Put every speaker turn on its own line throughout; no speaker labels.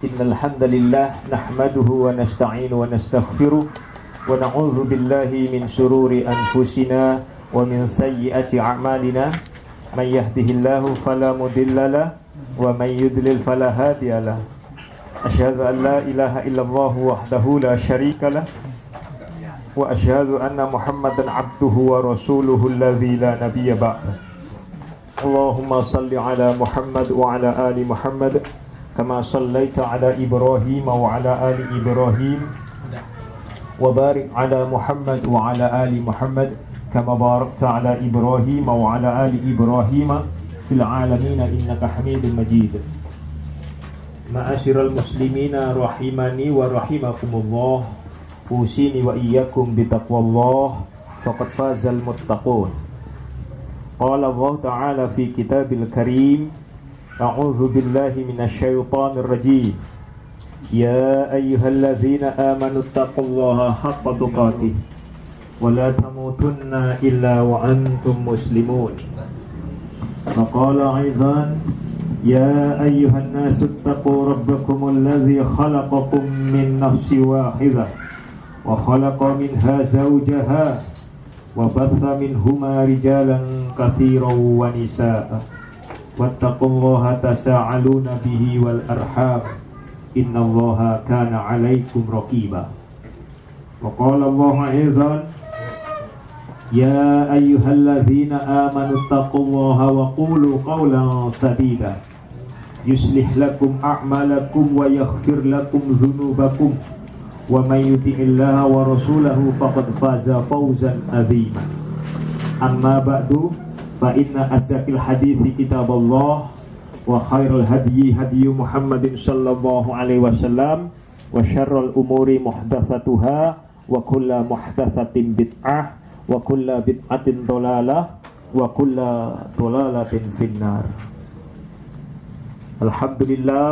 Innal hamdalillah nahmaduhu wa nasta'inu wa nastaghfiruh wa na'udzu billahi min shururi anfusina wa min sayyiati a'malina may yahdihillahu fala mudhillalah wa may yudlil fala hadiyalah. Asyhadu an la ilaha illallah wahdahu la syarikalah wa asyhadu anna Muhammadan abduhu wa rasuluhu alladzi la nabiyya ba'dah. Allahumma salli ala Muhammad wa ala ali Muhammad kama sallaita ala Ibrahim wa ala ali Ibrahim wa barik ala Muhammad wa ala ali Muhammad kama barakta ala Ibrahim wa ala ali Ibrahim fil alamin innaka Hamidum Majid. Ma'asyiral muslimina rahimani wa rahimakumullah, usini wa iyyakum bitaqwallah faqad fazal muttaqun. Qala Allah ta'ala fi kitabil karim, a'udzu billahi minasyaitonir rajim. Ya ayyuhalladzina amanu taqullaha haqqa tuqatih wa la tamutunna illa wa antum muslimun. Wa qala aidan, ya ayyuhan nasu taqu rabbakumul ladzi khalaqakum min nafsin wahidah wa khalaqa minha zawjaha wa batha minhuma rijalan katsiran wa nisaa. Wattaqullaha tasa'aluna bihi wal arham innallaha kana 'alaikum raqiba. Wa qala Allah aidan, ya ayyuhalladzina amanu taqullaha wa qulu qawlan sadida yuslih lakum a'malakum wa yaghfir lakum dzunubakum wa may yuti'illaha wa rasulahu faqad faza fawzan 'azima. Amma ba'du, fa inna asdaqil hadithi kitaballah wa khairal hadyi hadyu Muhammadin sallallahu alaihi wasallam wa syarrul umuri muhdatsatuha wa kullu muhdatsatin bid'ah wa kullu bid'atin dhalalah wa kullu dhalalatin finnar. Alhamdulillah,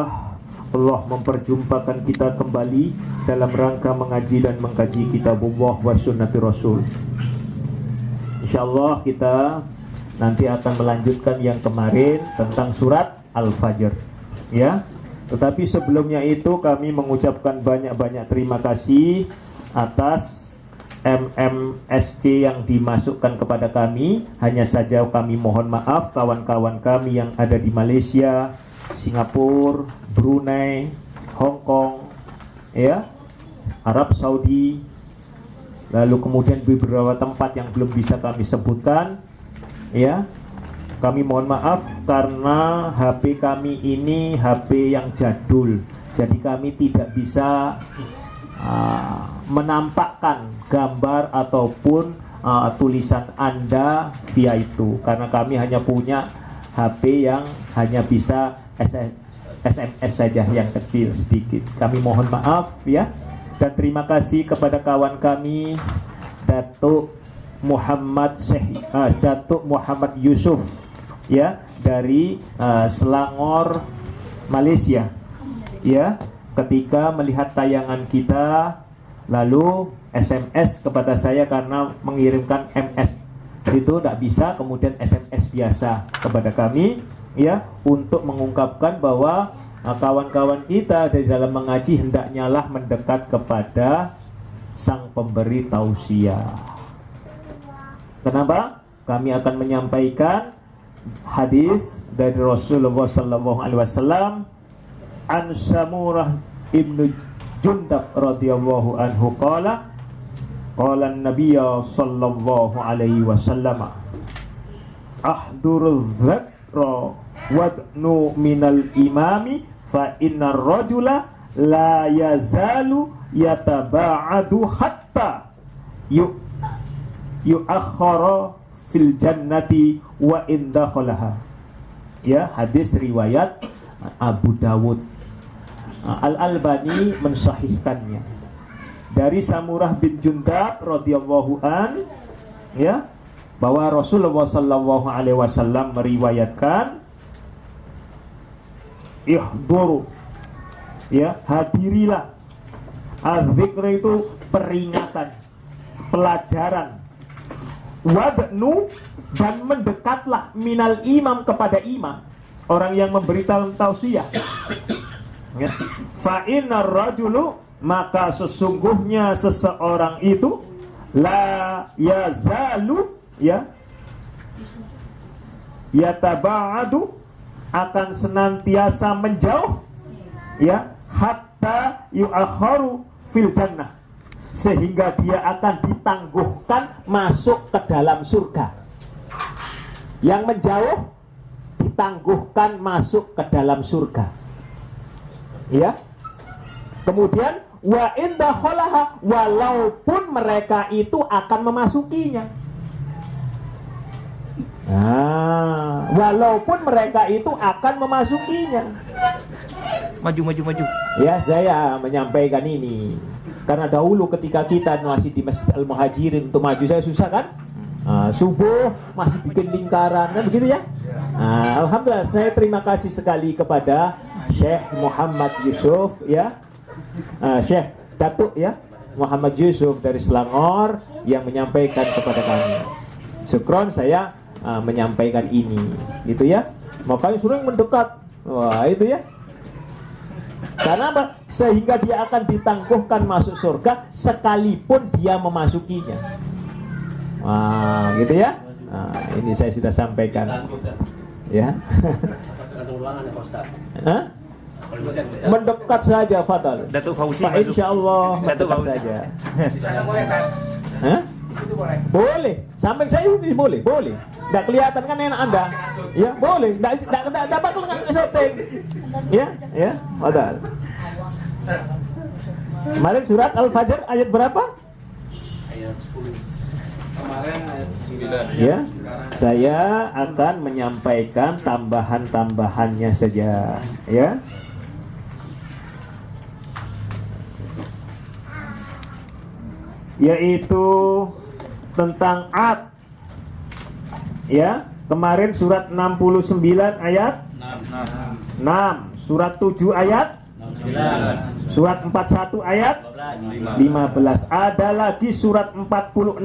Allah memperjumpakan kita kembali dalam rangka mengaji dan mengkaji kitabullah wa sunnati rasul. Insyaallah kita nanti akan melanjutkan yang kemarin tentang surat Al-Fajr, ya. Tetapi sebelumnya itu kami mengucapkan banyak-banyak terima kasih atas MMSC yang dimasukkan kepada kami. Hanya saja kami mohon maaf kawan-kawan kami yang ada di Malaysia, Singapura, Brunei, Hong Kong, ya, Arab Saudi, lalu kemudian beberapa tempat yang belum bisa kami sebutkan. Ya, kami mohon maaf karena HP kami ini HP yang jadul, jadi kami tidak bisa menampakkan gambar ataupun tulisan Anda via itu, karena kami hanya punya HP yang hanya bisa SMS saja yang kecil sedikit. Kami mohon maaf ya, dan terima kasih kepada kawan kami Datuk Muhammad Yusuf, ya, dari Selangor, Malaysia, ya. Ketika melihat tayangan kita lalu SMS kepada saya karena mengirimkan MS itu tidak bisa, kemudian SMS biasa kepada kami, ya, untuk mengungkapkan bahwa kawan-kawan kita dari dalam mengaji hendaknya lah mendekat kepada sang pemberi tausiah. Kenapa? Kami akan menyampaikan hadis dari Rasulullah sallallahu alaihi wasallam, an Samurah ibnu Jundab radhiyallahu anhu qala an-nabiy sallallahu alaihi wasallam, ahdurudz dzakra wadnu minal imami fa innar rajula la yazalu yataba'adu hatta yu'akhkhara fil jannati wa in dakhalaha. Ya, hadis riwayat Abu Dawud. Al-Albani mensahihkannya dari Samurah bin Jundab radhiyallahu an, ya, bahwa Rasulullah sallallahu alaihi wasallam meriwayatkan, ihduru, ya, hadirilah. Az-zikr itu peringatan, pelajaran. Wadnu, dan mendekatlah minal imam, kepada imam, orang yang memberi tausiah, ya. fa innar rajulu, maka sesungguhnya seseorang itu la yazalu, ya, yataba'adu, akan senantiasa menjauh, ya, hatta yu'akharu fil jannah, sehingga dia akan ditangguhkan masuk ke dalam surga. Yang menjauh ditangguhkan masuk ke dalam surga, ya. Kemudian wa in dakhalaha, walaupun mereka itu akan memasukinya. Walaupun mereka itu akan memasukinya.
Maju.
Ya, saya menyampaikan ini karena dahulu ketika kita masih di Masjid Al-Muhajirin, untuk maju saya susah kan? Subuh masih bikin lingkaran, kan begitu ya? Alhamdulillah, saya terima kasih sekali kepada Syekh Muhammad Yusuf, ya, Syekh Datuk, ya, Muhammad Yusuf dari Selangor, yang menyampaikan kepada kami. Syukron saya menyampaikan ini, gitu ya. Makanya suruh mendekat, wah itu ya. Karena apa? Sehingga dia akan ditangguhkan masuk surga sekalipun dia memasukinya. Gitu ya. Ini saya sudah sampaikan. Ya. Mendekat saja, Fadal.
Datuk Fauzi
Pak, insyaallah mendekat saja. Boleh. Samping saya ini boleh. Nggak kelihatan kan enak Anda? Ya, boleh. Nggak bakal syuting. Ya, Fadal. Kemarin surat Al-Fajr ayat berapa?
Ayat 10. Kemarin ayat 9.
Ya, saya akan menyampaikan tambahan-tambahannya saja, ya. Yaitu tentang Ad. Ya, kemarin surat 69 ayat 6, surat 7 ayat 9, surat 41 ayat 15. Ada lagi surat 46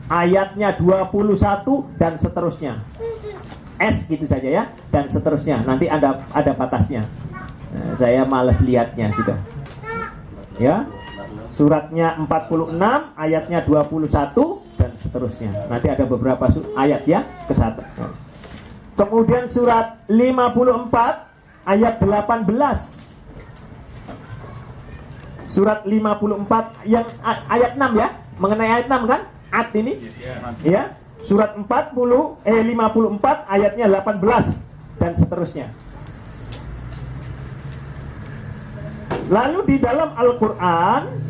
ayatnya 21 dan seterusnya. S gitu saja ya, dan seterusnya. Nanti ada batasnya. Saya malas lihatnya sudah. Ya. Suratnya 46, ayatnya 21 dan seterusnya. Nanti ada beberapa ayat ya ke satu. Kemudian surat 54 ayat 18. Surat 54 yang ayat 6 ya, mengenai ayat 6 kan? At ini. Ya. Surat 54 ayatnya 18 dan seterusnya. Lalu di dalam Al-Qur'an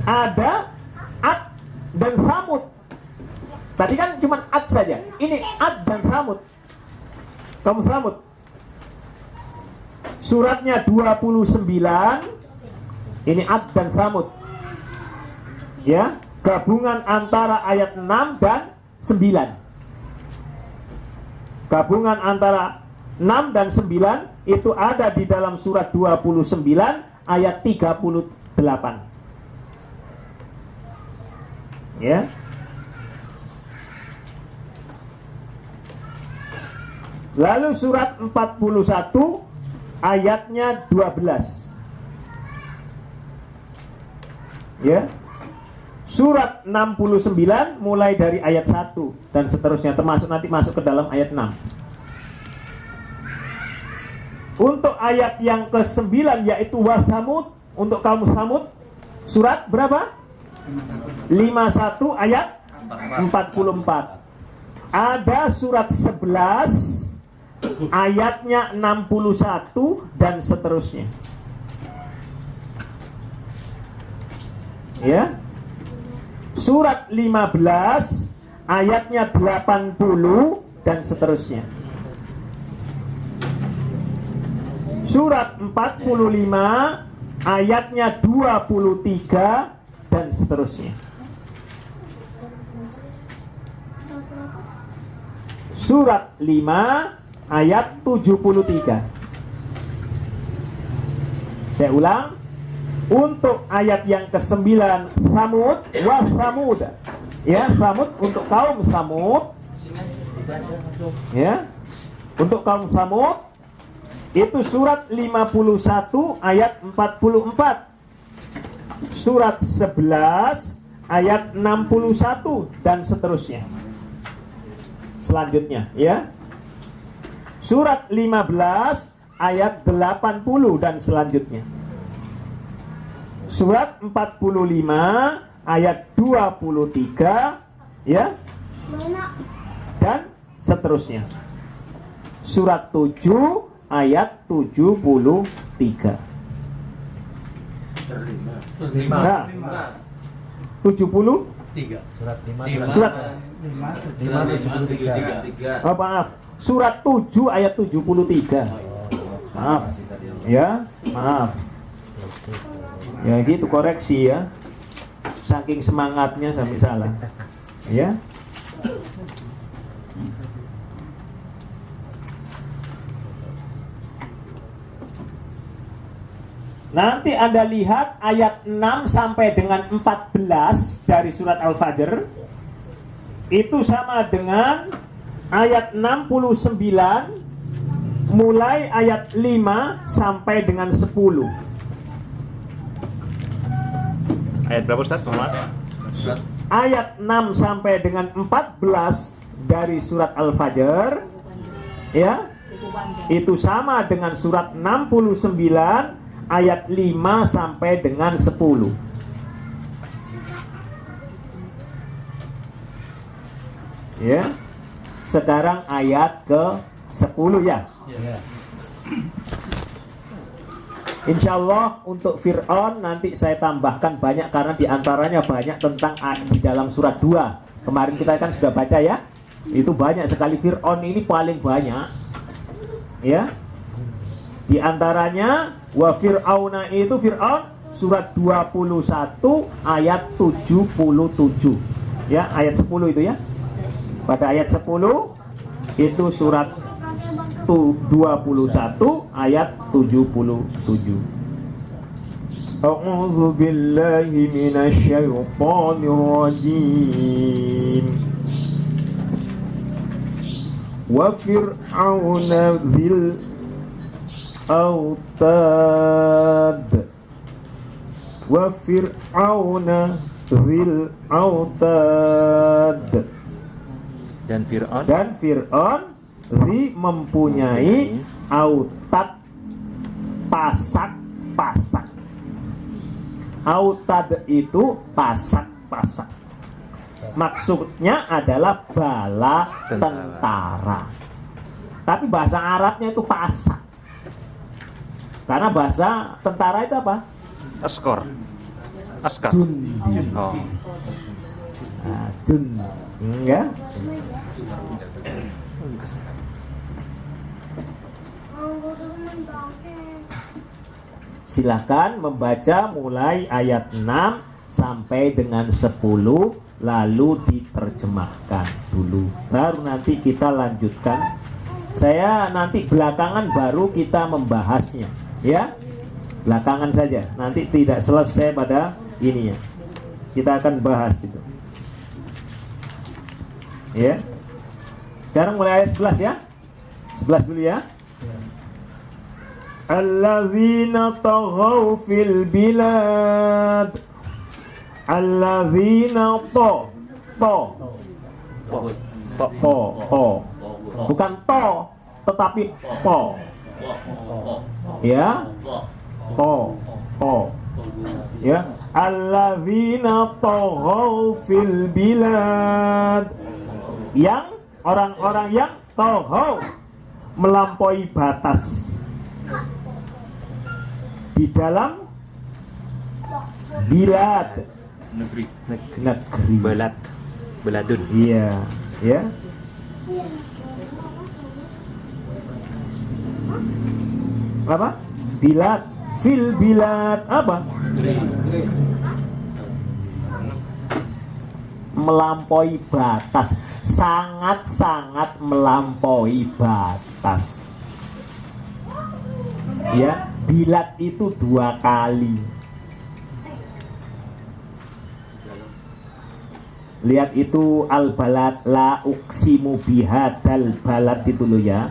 ada Ad dan Thamud. Tadi kan cuma Ad saja. Ini Ad dan Thamud. Kaum Thamud. Suratnya 29. Ini Ad dan Thamud. Ya, gabungan antara ayat 6 dan 9. Gabungan antara 6 dan 9 itu ada di dalam surat 29 ayat 38. Ya. Lalu surat 41 ayatnya 12. Ya. Surat 69 mulai dari ayat 1 dan seterusnya, termasuk nanti masuk ke dalam ayat 6. Untuk ayat yang ke-9 yaitu Wathamud, untuk kaum Thamud, surat berapa? 51 ayat 44. Ada surat 11 ayatnya 61 dan seterusnya. Ya. Surat 15 ayatnya 80 dan seterusnya. Surat 45 ayatnya 23 dan seterusnya. Surat 5 ayat 73. Saya ulang. Untuk ayat yang ke-9 Thamud wa Thamud. Ya, Thamud untuk kaum Thamud. Ya. Untuk kaum Thamud Itu surat 51 ayat 44. Surat 11 ayat 61 dan seterusnya. Selanjutnya ya. Surat 15 ayat 80 dan selanjutnya. Surat 45 ayat 23 ya. Dan seterusnya. Surat 7 ayat 73. Nah, 70
Surat 5
surat
573.
oh, maaf, surat 7 ayat 73. Maaf. Ya, maaf. Ya gitu, koreksi ya. Saking semangatnya sampai salah. Ya. Nanti Anda lihat ayat 6 sampai dengan 14 dari surat Al-Fajr. Itu sama dengan ayat 69 mulai ayat 5 sampai dengan 10.
Ayat berapa Ustaz?
Ayat 6 sampai dengan 14 dari surat Al-Fajr, ya, itu sama dengan surat 69 ayat 5 sampai dengan 10. Ya. Sekarang ayat ke 10 ya. Insyaallah untuk Fir'aun nanti saya tambahkan banyak, karena diantaranya banyak tentang di dalam surat 2. Kemarin kita kan sudah baca ya. Itu banyak sekali, Fir'aun ini paling banyak. Ya. Di antaranya wa fir'auna, itu Fir'aun surat 21 ayat 77. Ya, ayat 10 itu ya. Pada ayat 10 itu surat 21 ayat 77. A'udzu billahi minasyaitonir rajim. Wa fir'auna dzil autad. Wa fir'auna dzil autad.
Dan
Fir'aun mempunyai autad, pasak-pasak. Autad itu pasak-pasak. Maksudnya adalah bala tentara. Tapi bahasa Arabnya itu pasak. Karena bahasa tentara itu apa?
Askar.
Jundi.
Oh.
Nah, jundi. Ya. Silakan membaca mulai ayat 6 sampai dengan 10, lalu diterjemahkan dulu. Baru nanti kita lanjutkan. Saya nanti belakangan baru kita membahasnya, ya. Belakangan saja. Nanti tidak selesai pada ininya. Kita akan bahas itu. Ya. Sekarang mulai ayat 11 ya. 11 dulu ya. Alladzina taghaw fil bilad. Alladzina bukan to, tetapi po. Ya. Ya. Alladzina taghaw fil bilad. Yang orang-orang yang taghaw, melampaui batas di dalam bilad, negeri. Beladun. Iya, ya. Apa? Bilad, fil bilad apa? Melampaui batas, sangat-sangat melampaui batas. Ya, bilad itu 2 kali. Lihat itu al-balad, la uqsimu bihadal balad itu loh ya.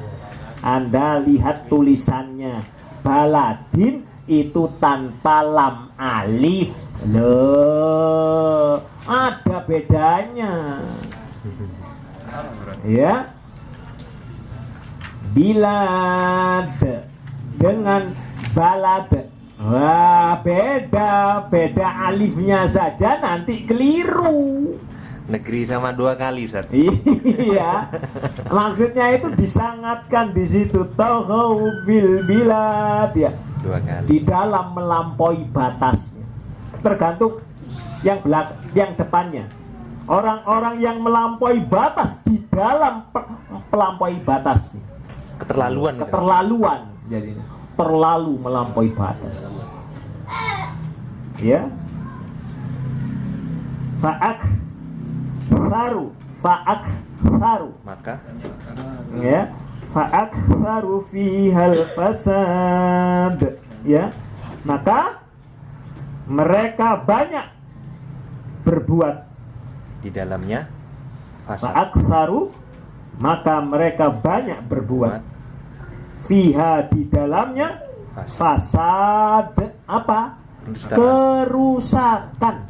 Anda lihat tulisannya baladin itu tanpa lam alif. Loh, ada bedanya. Ya. Bilad dengan balad. Wah, beda alifnya saja nanti keliru.
Negeri sama 2 kali, Ustaz.
Iya, maksudnya itu disangatkan di situ. Tauhu bil bilad ya.
2 kali.
Di dalam melampaui batasnya. Tergantung yang depannya. Orang-orang yang melampaui batas di dalam melampaui batasnya.
Keterlaluan.
Jadi terlalu melampaui batas. Ya. Fa'aktharu.
Maka
Ya. Fa'aktharu fihal fasad. Ya. Maka mereka banyak berbuat
di dalamnya fasad.
Fa'aktharu, maka mereka banyak berbuat fiha, di dalamnya fasad. Apa? Kerusakan.